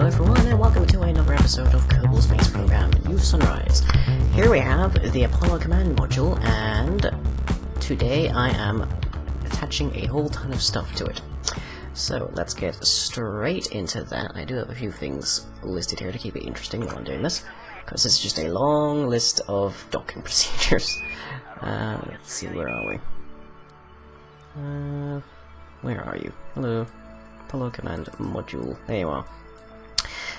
Hello everyone, and welcome to another episode of Kerbal Space Program New Sunrise. Here we have the Apollo Command Module, and today I am attaching a whole ton of stuff to it. So let's get straight into that. I do have a few things listed here to keep it interesting while I'm doing this, because this is just a long list of docking procedures. Let's see, where are we? Where are you? Hello. Apollo Command Module. There you are.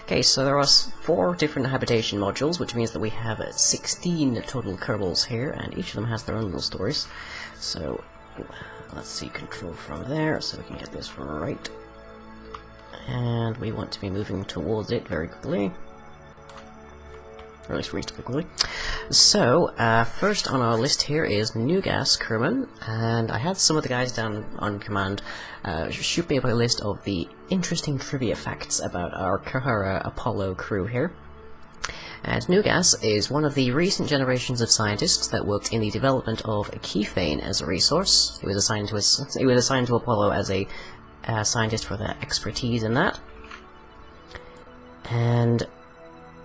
Okay, so there are 4 different habitation modules, which means that we have 16 total Kerbals here, and each of them has their own little stories. So, let's see, control from there, so we can get this right. And we want to be moving towards it very quickly. Or at least reasonably quickly. So, first on our list here is Nugas Kerman, and I had some of the guys down on command shoot me up a list of the interesting trivia facts about our Apollo crew here. And Nugas is one of the recent generations of scientists that worked in the development of Kethane as a resource. He was assigned to Apollo as a scientist for their expertise in that. And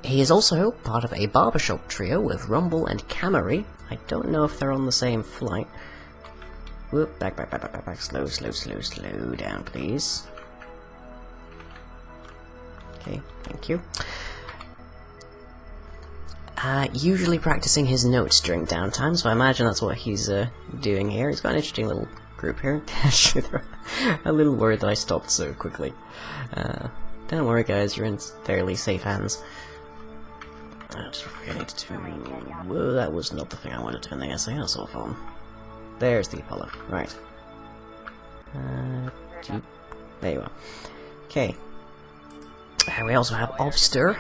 he is also part of a barbershop trio with Rumble and Camry. I don't know if they're on the same flight. Whoop, back, slow down, please. Okay, thank you. Usually practicing his notes during downtime, so I imagine that's what he's doing here. He's got an interesting little group here. A little worried that I stopped so quickly. Don't worry guys, you're in fairly safe hands. Just forgetting to... Whoa, that was not the thing I wanted to turn the SAS off on. There's the Apollo. Right. There you are. Okay. We also have Obster.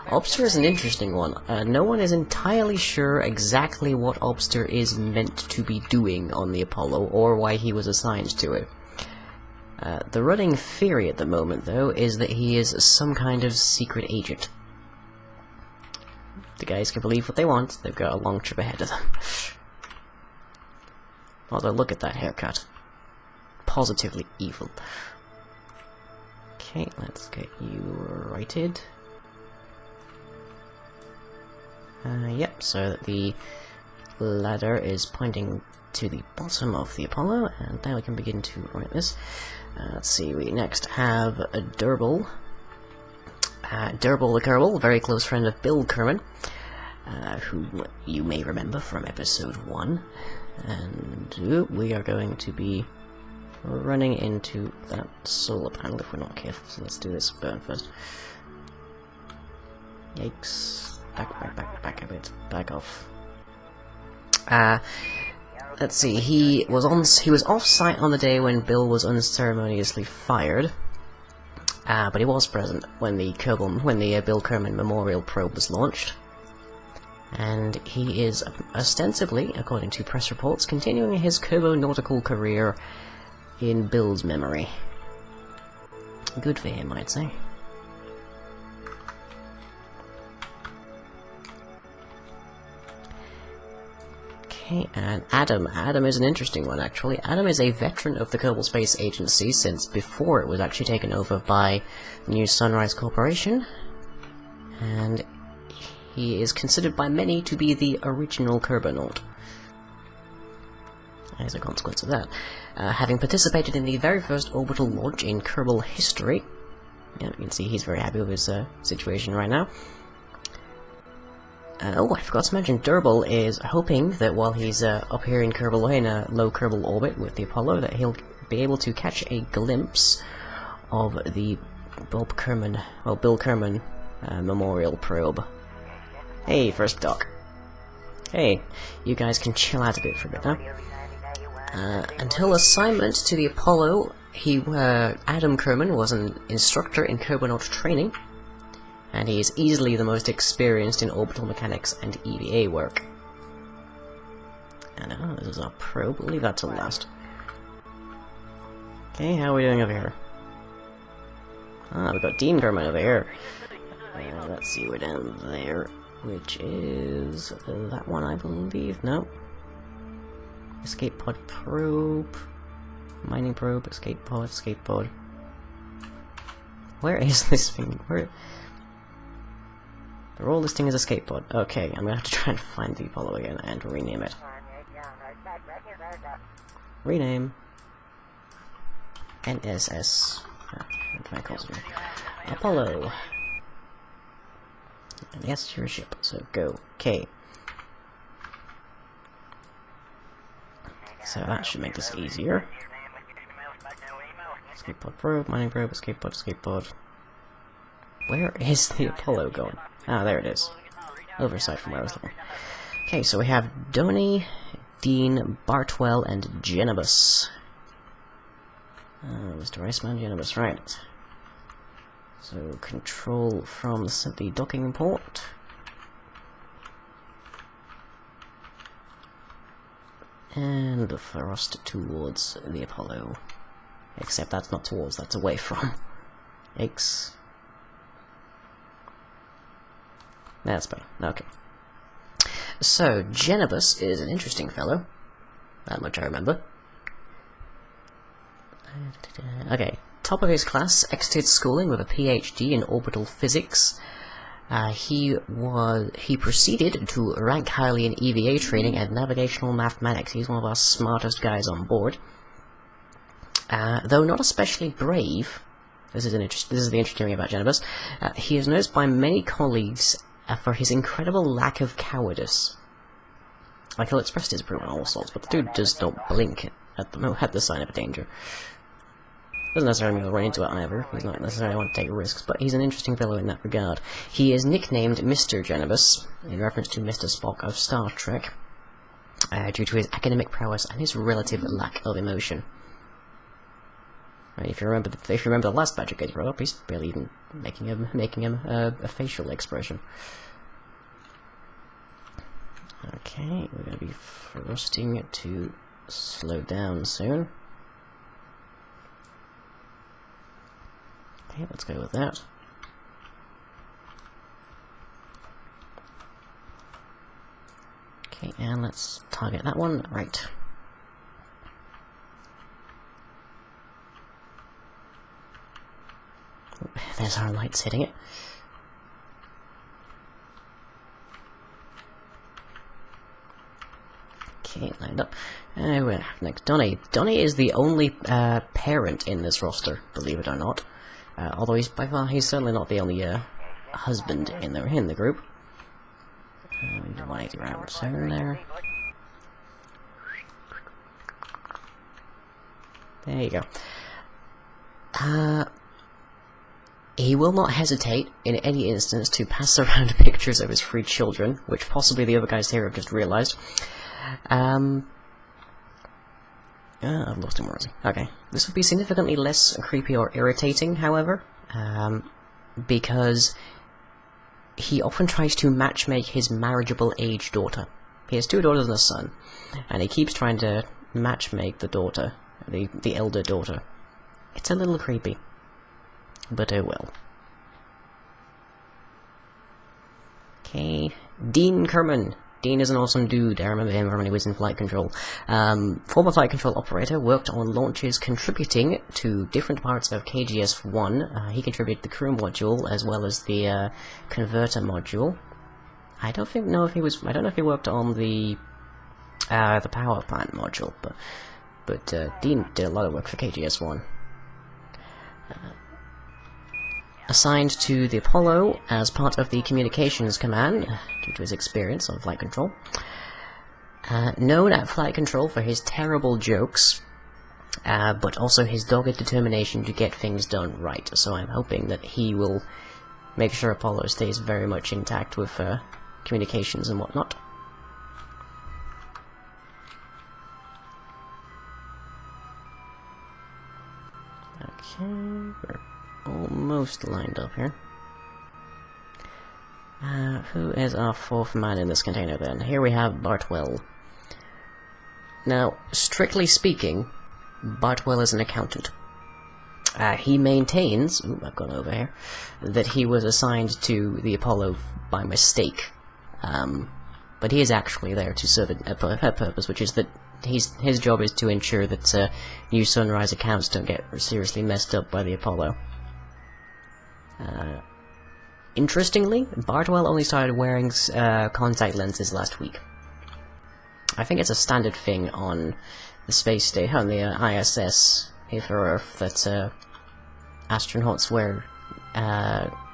Obster is an interesting one. No one is entirely sure exactly what Obster is meant to be doing on the Apollo, or why he was assigned to it. The running theory at the moment, though, is that he is some kind of secret agent. The guys can believe what they want, they've got a long trip ahead of them. Although, look at that haircut. Positively evil. Okay, let's get you righted. Yep, so that the ladder is pointing to the bottom of the Apollo, and now we can begin to write this. Let's see, we next have a Kerbal. Kerbal the Kerbal, very close friend of Bill Kerman, who you may remember from episode 1. And we are going to be running into that solar panel if we're not careful, so let's do this burn first. Yikes. Back a bit. Back off. Let's see, he was off-site on the day when Bill was unceremoniously fired. But he was present when the Bill Kerman Memorial Probe was launched. And he is ostensibly, according to press reports, continuing his Kerbo-nautical career in Bill's memory. Good for him, I'd say. Okay, and Adam. Adam is an interesting one, actually. Adam is a veteran of the Kerbal Space Agency since before it was actually taken over by New Sunrise Corporation. And he is considered by many to be the original Kerbonaut. As a consequence of that. Having participated in the very first orbital launch in Kerbal history. Yeah, you can see he's very happy with his situation right now. Oh, I forgot to mention, Kerbal is hoping that while he's up here in Kerbal, in a low Kerbal orbit with the Apollo, that he'll be able to catch a glimpse of the Bill Kerman Memorial Probe. Hey, first dock. Hey, you guys can chill out a bit for a bit now. Until assignment to the Apollo, Adam Kerman was an instructor in Kerbonaut training, and he is easily the most experienced in orbital mechanics and EVA work. And this is our probe, we'll leave that till last. Okay, how are we doing over here? We've got Dean Kerman over here. Let's see, we're down there, which is that one, I believe. No. Escape pod probe. Mining probe, escape pod. Where is this thing? Where? They're all listing as escape pod. Okay, I'm gonna have to try and find the Apollo again and rename it. Rename. NSS. What can I call it? Apollo. And yes, you're a ship, so go. Okay. So that should make this easier. Escape pod probe, mining probe, escape pod, escape pod. Where is the Apollo going? Ah, there it is. Oversight from where I was looking. Okay, so we have Dony, Dean, Bartwell, and Genibus. Mr. Iceman, Genibus, right. So, control from the docking port. And thrust towards the Apollo. Except that's not towards, that's away from. Yikes. That's better. Okay. So, Genibus is an interesting fellow. That much I remember. Okay. Top of his class, exited schooling with a PhD in orbital physics. He proceeded to rank highly in EVA training and navigational mathematics. He's one of our smartest guys on board. Though not especially brave, this is the interesting thing about Genibus. He is noticed by many colleagues for his incredible lack of cowardice. Like, he'll express his approval on all sorts, but the dude does not blink at the sign of a danger. Doesn't necessarily mean he'll run into it either. He's not necessarily want to take risks, but he's an interesting fellow in that regard. He is nicknamed Mr. Genibus, in reference to Mr. Spock of Star Trek, due to his academic prowess and his relative lack of emotion. Right, if you remember the last badge Gates brought up, he's barely even making him a facial expression. Okay, we're going to be thrusting to slow down soon. Okay, let's go with that. Okay, and let's target that one. Right. There's our lights hitting it. Okay, lined up. And we have next Dony. Dony is the only parent in this roster, believe it or not. Although he's certainly not the only husband in the group. 180 rounds in there. There you go. He will not hesitate in any instance to pass around pictures of his three children, which possibly the other guys here have just realised. I've lost him, where is he? Okay. This would be significantly less creepy or irritating, however, because he often tries to matchmake his marriageable age daughter. He has two daughters and a son, and he keeps trying to matchmake the daughter, the elder daughter. It's a little creepy, but oh well. Okay, Dean Kerman. Dean is an awesome dude. I remember him from when he was in flight control. Former flight control operator, worked on launches contributing to different parts of KGS-1. He contributed the crew module as well as the converter module. I don't know if he worked on the power plant module, but Dean did a lot of work for KGS-1. Assigned to the Apollo as part of the communications command, due to his experience on flight control. Known at flight control for his terrible jokes, but also his dogged determination to get things done right. So I'm hoping that he will make sure Apollo stays very much intact with communications and whatnot. Okay, we're almost lined up here. Who is our fourth man in this container then? Here we have Bartwell. Now, strictly speaking, Bartwell is an accountant. He maintains, I've gone over here, that he was assigned to the Apollo by mistake. But he is actually there to serve a purpose, which is that his job is to ensure that new Sunrise accounts don't get seriously messed up by the Apollo. Interestingly, Bardwell only started wearing contact lenses last week. I think it's a standard thing on the space station, on the ISS, here for Earth, that astronauts wear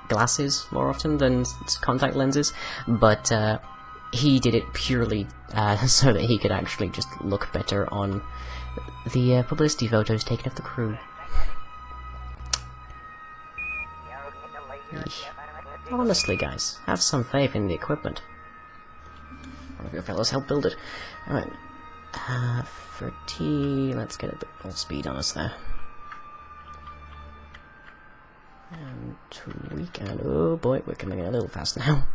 glasses more often than contact lenses, but he did it purely so that he could actually just look better on the publicity photos taken of the crew. Eesh. Honestly, guys, have some faith in the equipment. One of your fellows helped build it. Alright. 30... let's get a bit more speed on us there. And tweak, and oh boy, we're coming in a little fast now.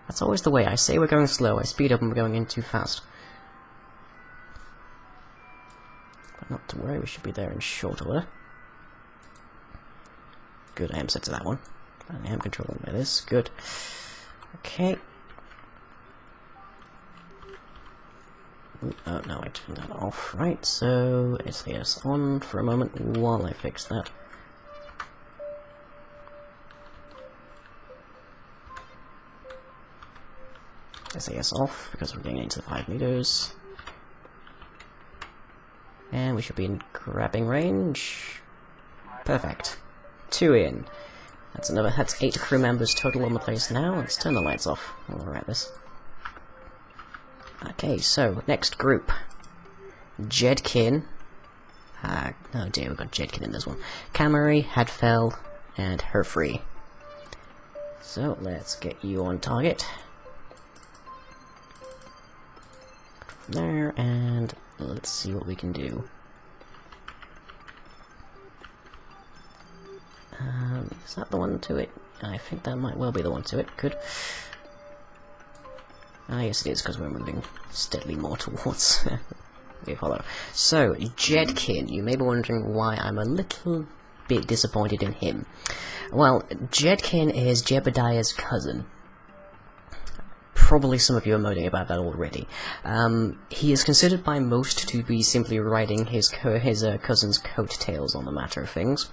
That's always the way. I say we're going slow, I speed up and we're going in too fast. But not to worry, we should be there in short order. Good, I am set to that one. And I am controlling by this. Good. Okay. Ooh, oh, no, I turned that off. Right, so SAS on for a moment while I fix that. SAS off, because we're getting into the 5 meters. And we should be in grabbing range. Perfect. 2 in. That's 8 crew members total on the place now. Let's turn the lights off while we're at this. Okay, so, next group. Jedkin. Oh dear, we've got Jedkin in this one. Camry, Hadfel, and Herfrey. So, let's get you on target. There, and let's see what we can do. Is that the one to it? I think that might well be the one to it. Good. Ah, yes it is, because we're moving steadily more towards the Apollo. So, Jedkin, you may be wondering why I'm a little bit disappointed in him. Well, Jedkin is Jebediah's cousin. Probably some of you are moaning about that already. He is considered by most to be simply riding his cousin's coattails on the matter of things.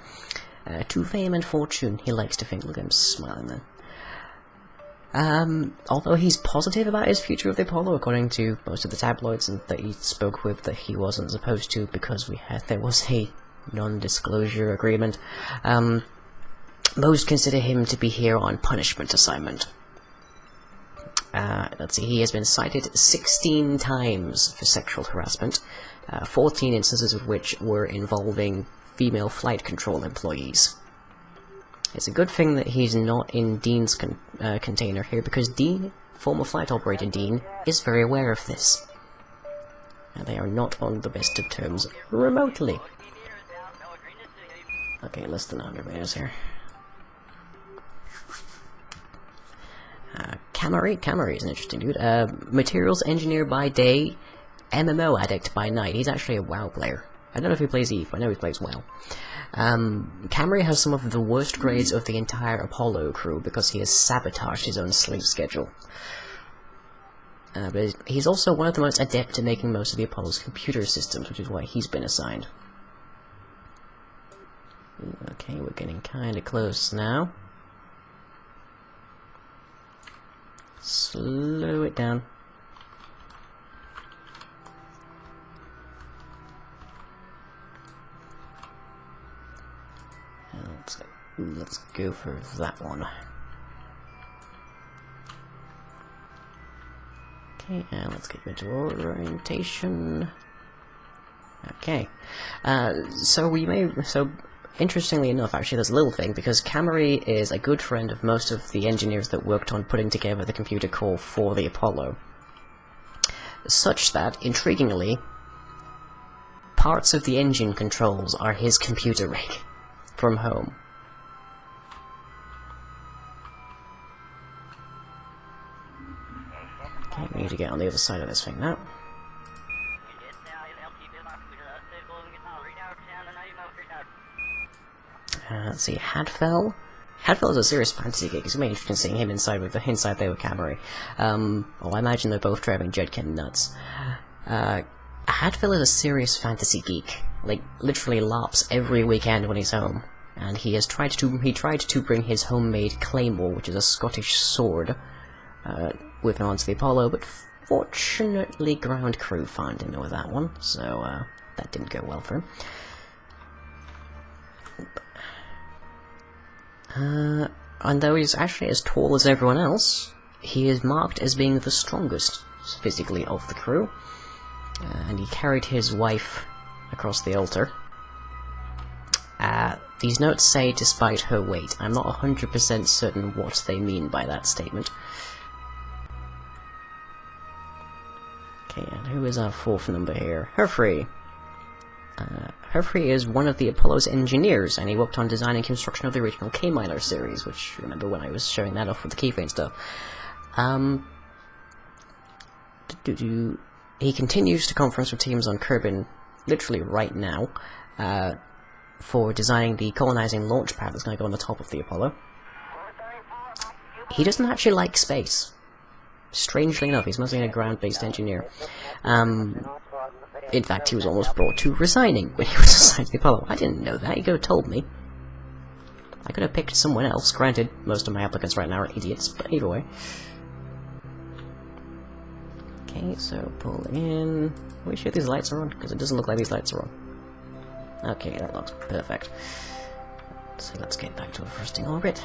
To fame and fortune, he likes to think. Look at him smiling there. Although he's positive about his future with the Apollo, according to most of the tabloids and that he spoke with, that he wasn't supposed to because there was a non-disclosure agreement. Most consider him to be here on punishment assignment. Let's see, he has been cited 16 times for sexual harassment, 14 instances of which were involving female flight control employees. It's a good thing that he's not in Dean's container here, because Dean, former flight operator Dean, is very aware of this. And they are not on the best of terms remotely. Okay, less than 100 meters here. Camry is an interesting dude. Materials engineer by day, MMO addict by night. He's actually a WoW player. I don't know if he plays EVE, but I know he plays WoW. Camry has some of the worst grades of the entire Apollo crew because he has sabotaged his own sleep schedule. But he's also one of the most adept at making most of the Apollo's computer systems, which is why he's been assigned. Okay, we're getting kinda close now. Slow it down. Let's go for that one. Okay, and let's get you into orientation. Okay, so interestingly enough, actually, there's a little thing, because Camry is a good friend of most of the engineers that worked on putting together the computer core for the Apollo. Such that, intriguingly, parts of the engine controls are his computer rig from home. Okay, we need to get on the other side of this thing now. Let's see, Hadfel. Hadfel is a serious fantasy geek. It's going to be interesting seeing him inside there with Camry. Oh, I imagine they're both driving Jedkin nuts. Hadfel is a serious fantasy geek. Like, literally LARPs every weekend when he's home. and he tried to bring his homemade claymore, which is a Scottish sword, with him onto the Apollo, but fortunately ground crew found him with that one, so that didn't go well for him. And though he's actually as tall as everyone else, he is marked as being the strongest physically of the crew, and he carried his wife across the altar. These notes say despite her weight. I'm not 100% certain what they mean by that statement. Okay, and who is our fourth number here? Herfrey. Herfrey is one of the Apollo's engineers, and he worked on design and construction of the original K-Miner series, which, remember when I was showing that off with the keyframe stuff. He continues to conference with teams on Kerbal literally right now, for designing the colonizing launchpad that's going to go on the top of the Apollo. He doesn't actually like space. Strangely enough, he's mostly a ground-based engineer. In fact, he was almost brought to resigning when he was assigned to the Apollo. I didn't know that, he could have told me. I could have picked someone else. Granted, most of my applicants right now are idiots, but either way. Okay, so pull in... Are we sure these lights are on? Because it doesn't look like these lights are on. Okay, that looks perfect. So let's get back to a thrusting orbit.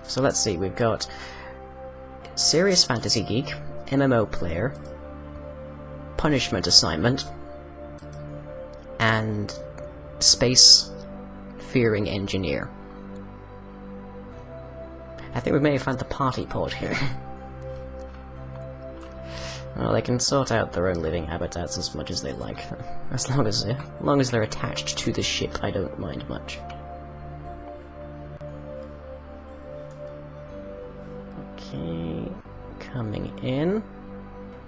So let's see, we've got Serious Fantasy Geek, MMO Player, Punishment Assignment, and Space Fearing Engineer. I think we may have found the party pod here. Well, they can sort out their own living habitats as much as they like. As long as they're attached to the ship, I don't mind much. Okay, coming in.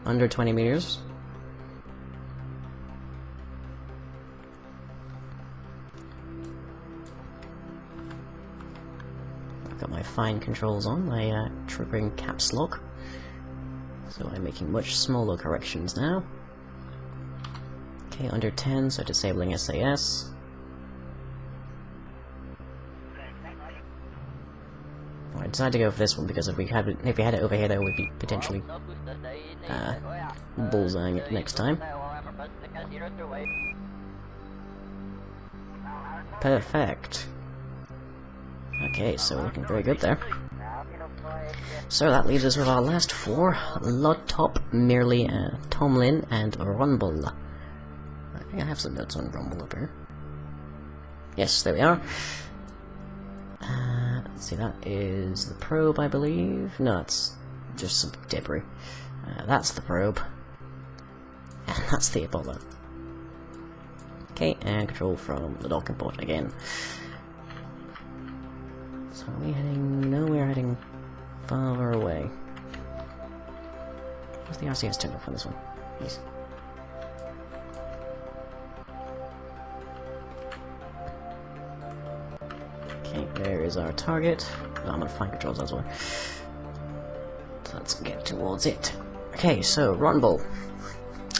Under 20 meters. I've got my fine controls on, my triggering caps lock. So I'm making much smaller corrections now. Okay, under 10, so disabling SAS. I decided to go for this one because if we had it over here, there would be potentially bullseyeing it next time. Perfect. Okay, so we're looking very good there. So that leaves us with our last four: Lodtop, Merely, Tomlin, and Rumble. I think I have some notes on Rumble up here. Yes, there we are. Let's see, that is the probe, I believe. No, it's just some debris. That's the probe. And that's the Apollo. Okay, and control from the docking port again. So are we heading... No, we're heading far away. What's the RCS turned off on this one? Please. Okay, there is our target. Oh, I'm gonna find controls as well. So let's get towards it. Okay, so Rumble.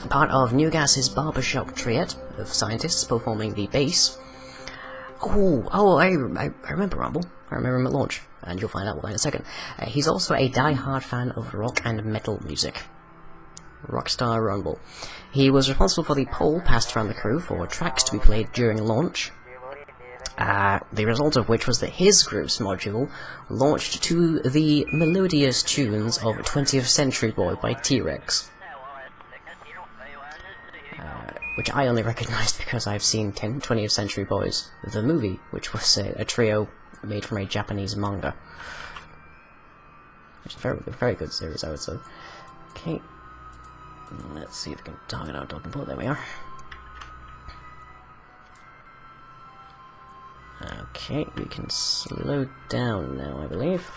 Part of New Gas's barbershop triad of scientists performing the bass. I remember Rumble. I remember him at launch, and you'll find out why in a second. He's also a die-hard fan of rock and metal music. Rockstar Rumble. He was responsible for the poll passed around the crew for tracks to be played during launch. The result of which was that his group's module launched to the melodious tunes of 20th Century Boy by T-Rex. Which I only recognised because I've seen 20th Century Boys, the movie, which was a trio made from a Japanese manga. Which is a very good series, I would say. Okay, let's see if we can target our docking port. There we are. Okay, we can slow down now, I believe.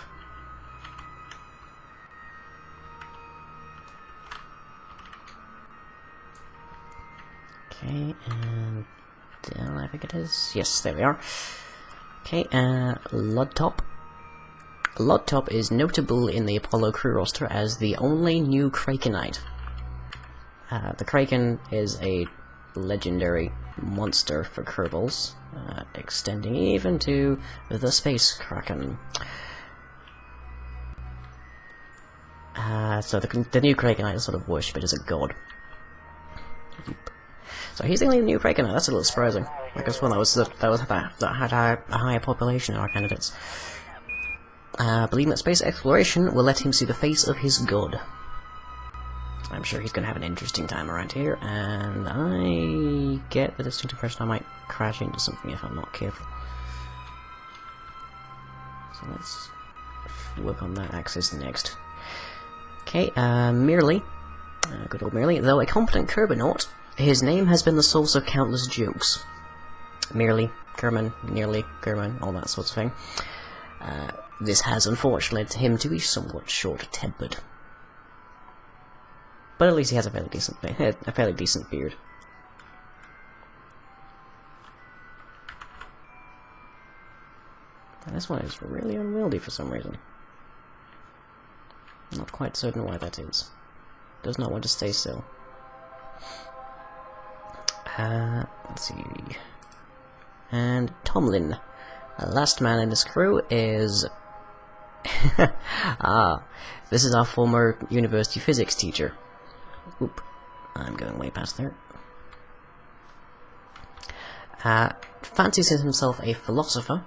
Okay, and down, I think it is. Yes, there we are. Okay, Lodtop. Lodtop is notable in the Apollo crew roster as the only new Krakenite. The Kraken is a legendary monster for Kerbals, extending even to the Space Kraken. So the new Krakenite is sort of worshipped as a god. So he's the only new Krakenite. That's a little surprising. I guess one that had a higher population in our candidates. Believing that space exploration will let him see the face of his god. I'm sure he's going to have an interesting time around here, and I get the distinct impression I might crash into something if I'm not careful. So let's work on that axis next. Okay, Merely, good old Merely, though a competent Kerbanaut, his name has been the source of countless jokes. Merely, Kerman, nearly, Kerman, all that sort of thing. This has unfortunately led him to be somewhat short-tempered. But at least he has a fairly decent beard. And this one is really unwieldy for some reason. Not quite certain why that is. Does not want to stay still. Let's see. And Tomlin. The last man in this crew is... this is our former university physics teacher. Oop. I'm going way past there. Fancies himself a philosopher.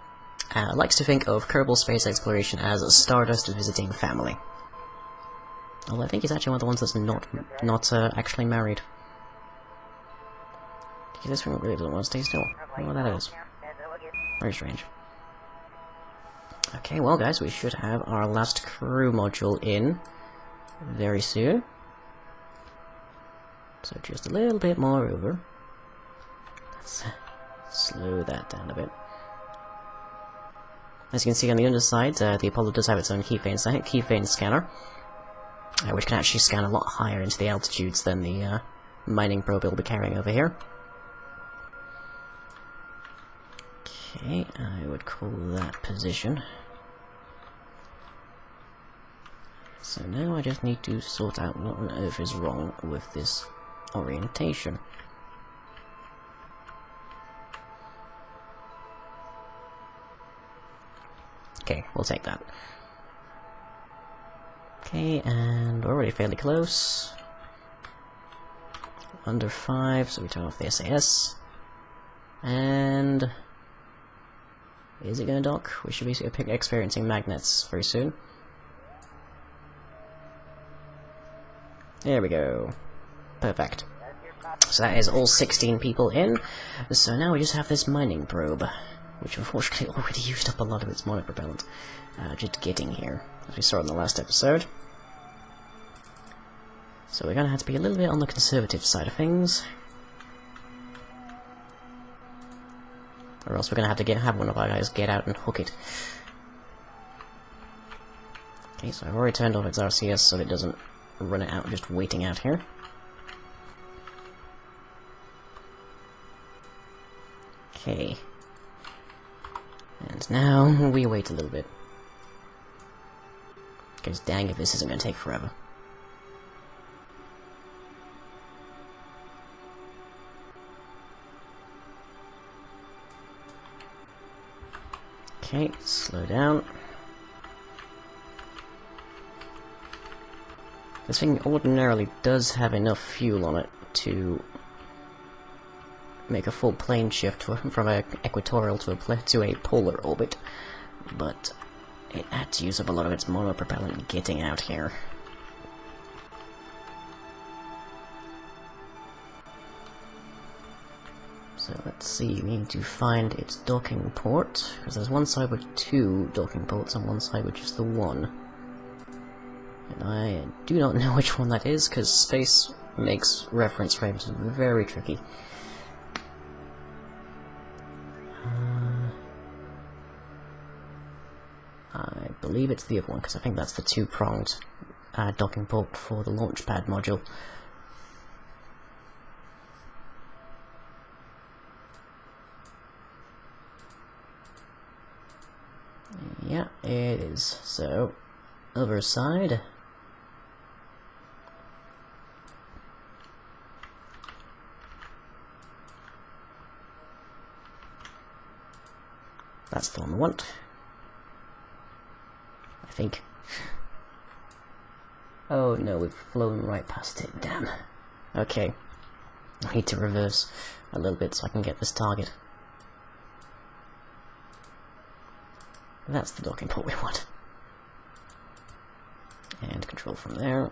Likes to think of Kerbal space exploration as a Stardust visiting family. Although I think he's actually one of the ones that's not actually married. This one really doesn't want to stay still. I don't know what that is. Very strange. Okay, well guys, we should have our last crew module in very soon. So just a little bit more over. Let's slow that down a bit. As you can see on the underside, the Apollo does have its own keyframe scanner, which can actually scan a lot higher into the altitudes than the mining probe it'll be carrying over here. Okay, I would call that position. So now I just need to sort out what on earth is wrong with this orientation. Okay, we'll take that. Okay, and we're already fairly close. Under 5, so we turn off the SAS. And... is it going to dock? We should be experiencing magnets very soon. There we go. Perfect. So that is all 16 people in. So now we just have this mining probe, which unfortunately already used up a lot of its monopropellant. Just getting here, as we saw in the last episode. So we're going to have to be a little bit on the conservative side of things. Or else we're going to have to have one of our guys get out and hook it. Okay, so I've already turned off its RCS so it doesn't run it out just waiting out here. Okay. And now we wait a little bit. Because dang if this isn't going to take forever. Okay, slow down. This thing ordinarily does have enough fuel on it to make a full plane shift from an equatorial to a polar orbit, but it had to use up a lot of its monopropellant getting out here. So let's see, we need to find its docking port, because there's one side with 2 docking ports and one side with just the 1. And I do not know which one that is, because space makes reference frames very tricky. I believe it's the other one, because I think that's the 2-pronged docking port for the Launchpad module. Yeah, it is. So, other side. That's the one we want. I think. Oh no, we've flown right past it, damn. Okay. I need to reverse a little bit so I can get this target. That's the docking port we want. And control from there.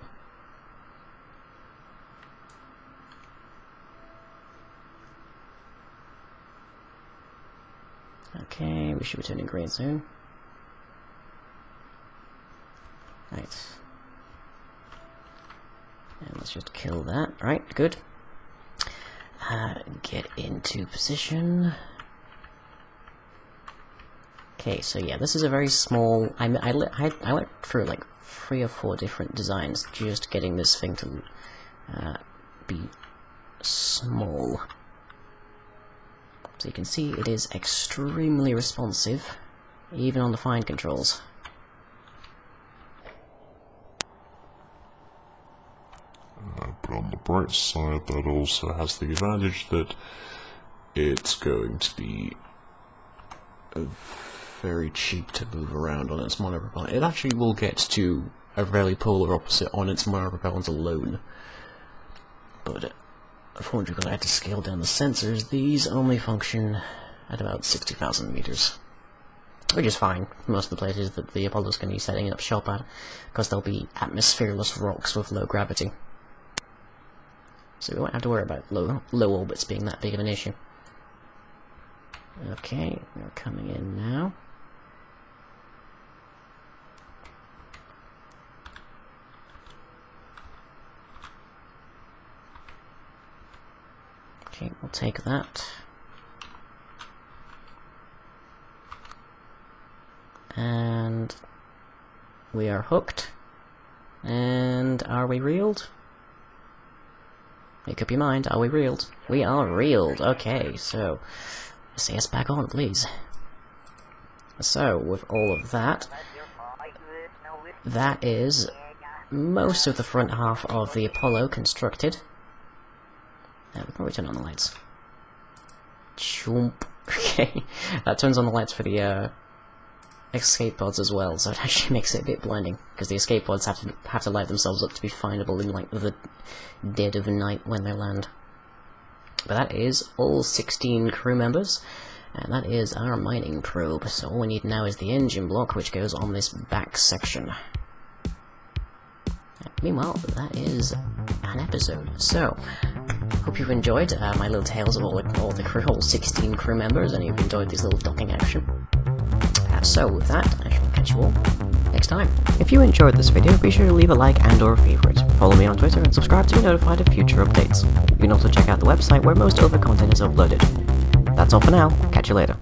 Okay, we should be turning green soon. Right. And let's just kill that. Right, good. Get into position. Okay, so yeah, this is a very small... I went through like 3 or 4 different designs just getting this thing to be small. So you can see it is extremely responsive, even on the fine controls. But on the bright side, that also has the advantage that it's going to be very cheap to move around on its monopropellant. It actually will get to a very polar opposite on its monopropellant alone. But unfortunately, because I had to scale down the sensors, these only function at about 60,000 meters. Which is fine, most of the places that the Apollo's going to be setting up shop at, because they'll be atmosphereless rocks with low gravity. So we won't have to worry about low orbits being that big of an issue. Okay, we're coming in now. Okay, we'll take that. And we are hooked. And are we reeled? Make up your mind, are we reeled? We are reeled, okay, so see us back on, please. So, with all of that, that is most of the front half of the Apollo constructed. We'll probably turn on the lights. Choomp. Okay, that turns on the lights for the escape pods as well, so it actually makes it a bit blinding, because the escape pods have to light themselves up to be findable in like the dead of night when they land. But that is all 16 crew members, and that is our mining probe. So all we need now is the engine block, which goes on this back section. Meanwhile, that is an episode. So, hope you've enjoyed my little tales of all 16 crew members, and you've enjoyed this little docking action. So with that, I shall catch you all next time. If you enjoyed this video, be sure to leave a like and or a favourite. Follow me on Twitter and subscribe to be notified of future updates. You can also check out the website where most other content is uploaded. That's all for now. Catch you later.